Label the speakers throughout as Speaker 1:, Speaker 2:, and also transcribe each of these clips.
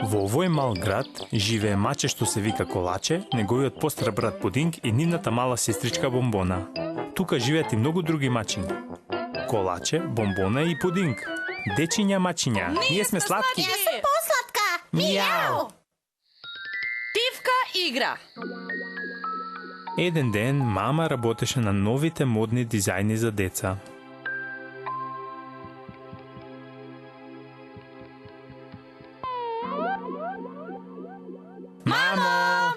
Speaker 1: Во овој мал град живее маче што се вика Колаче, неговиот постар брат Пудинг и нивната мала сестричка Бомбона. Тука живеат и многу други мачиња. Колаче, Бомбона и Пудинг. Дечиња мачиња, ние сме сладки.
Speaker 2: Јас сум посладка.
Speaker 1: Мијау.
Speaker 3: Тивка игра.
Speaker 1: Еден ден мама работеше на новите модни дизајни за деца. Мамо!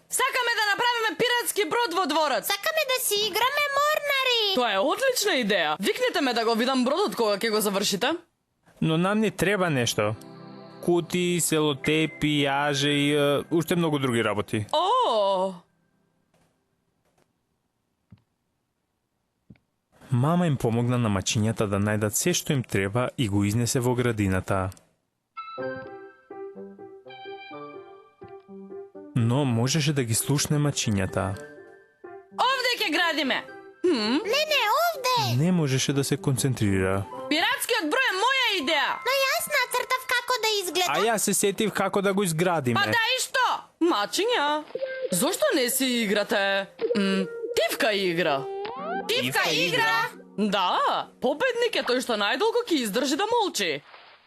Speaker 3: Сакаме да направиме пиратски брод во дворот.
Speaker 2: Сакаме да си играме морнари.
Speaker 3: Тоа е одлична идеја. Викнете ме да го видам бродот кога ќе го завршите.
Speaker 1: Но нам ни треба нешто. Кути, селотепи, јаже и уште многу други работи.
Speaker 3: О!
Speaker 1: Мама им помогна на мачињата да најдат се што им треба и го изнесе во градината. Но можеше да ги слушне мачињата.
Speaker 3: Овде ќе градиме.
Speaker 2: Не, овде.
Speaker 1: Не можеше да се концентрира.
Speaker 3: Пиратскиот број е моја идеја.
Speaker 2: Но јас нацртав како да изгледа.
Speaker 1: А јас се сетив како да го изградиме.
Speaker 3: Па да и што? Мачиња. Зошто не си играте? Тивка игра.
Speaker 2: Тивка игра.
Speaker 3: Да, победник е тој што најдолго ќе издржи да молчи.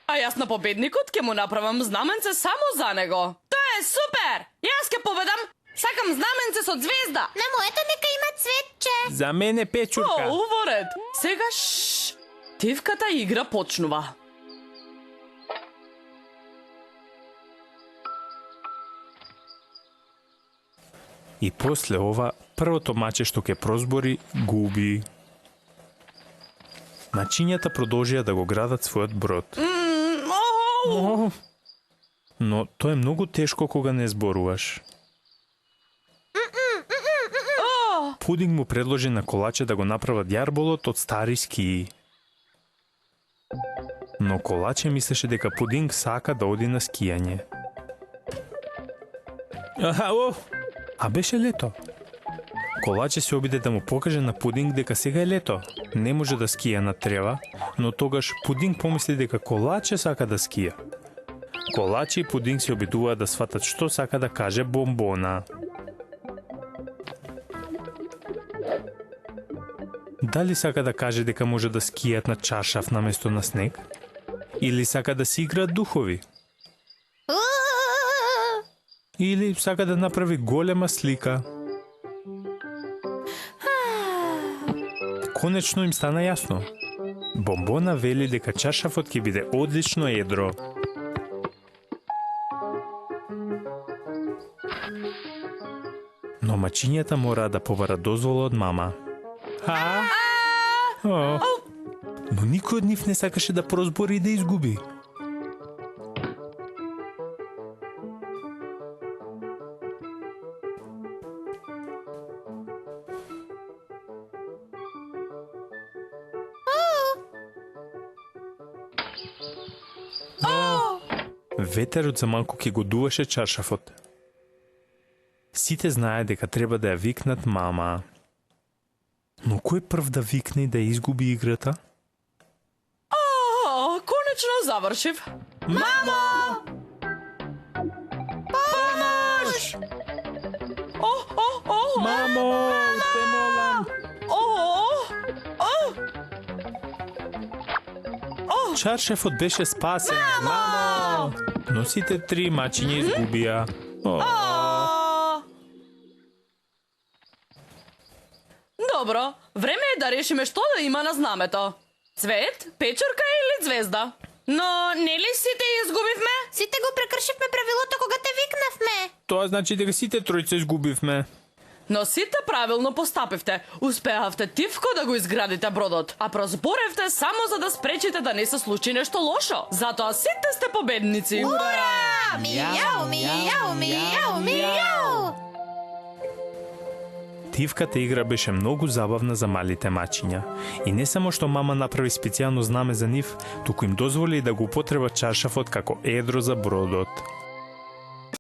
Speaker 3: А јас на победникот ќе му направам знаменце само за него. Тоа е супер! Јас ќе победам. Сакам знаменце со звезда.
Speaker 2: На моето нека има цветче.
Speaker 1: За мене печурка.
Speaker 3: О, уворед. Сега Тивката игра почнува.
Speaker 1: И после ова, првото маче што ќе прозбори, губи. Мачињата продолжија да го градат својот брод. Но тоа е многу тешко кога не зборуваш. Пудинг му предложи на Колаче да го направат јарболот од стари скии. Но Колаче мислеше дека Пудинг сака да оди на скијање. А беше лето. Колаче се обиде да му покаже на Пудинг дека сега е лето. Не може да скија на трева, но тогаш Пудинг помисли дека Колаче сака да скија. Колаче и Пудинг се обидуваат да сватат што сака да каже Бомбона. Дали сака да каже дека може да скијат на чаршаф наместо на снег? Или сака да си играат духови? Или сака да направи голема слика? Конечно им стана јасно. Бомбона вели дека чаршафот ќе биде одлично едро. Но мачињата мора да побарат дозвола од мама. Но никој од нив не сакаше да прозбори и да изгуби. Ветерот за малку ќе го дуваше чаршафот. Сите знае дека треба да ја викнат мама. Но кој прв да викне и да изгуби играта?
Speaker 3: Конечно завршив.
Speaker 2: Мамо! Помош!
Speaker 1: Мамо, те молам. Чаршафот беше спасен. Мамо! Но сите три мачиња изгубија.
Speaker 3: Добро, време е да решиме што да има на знамето. Цвет, печурка или звезда? Но нели сите изгубивме?
Speaker 2: Сите го прекршивме правилото кога те викнавме.
Speaker 1: Тоа значи дека сите тројца изгубивме.
Speaker 3: Но сите правилно постапивте. Успеавте тивко да го изградите бродот, а прозборевте само за да спречите да не се случи нешто лошо. Затоа сите сте победници.
Speaker 2: Ура! Мијау, мијау, мијау, мијау!
Speaker 1: Тивката игра беше многу забавна за малите мачиња. И не само што мама направи специјално знаме за нив, туку им дозволи да го употребат чаршафот како едро за бродот.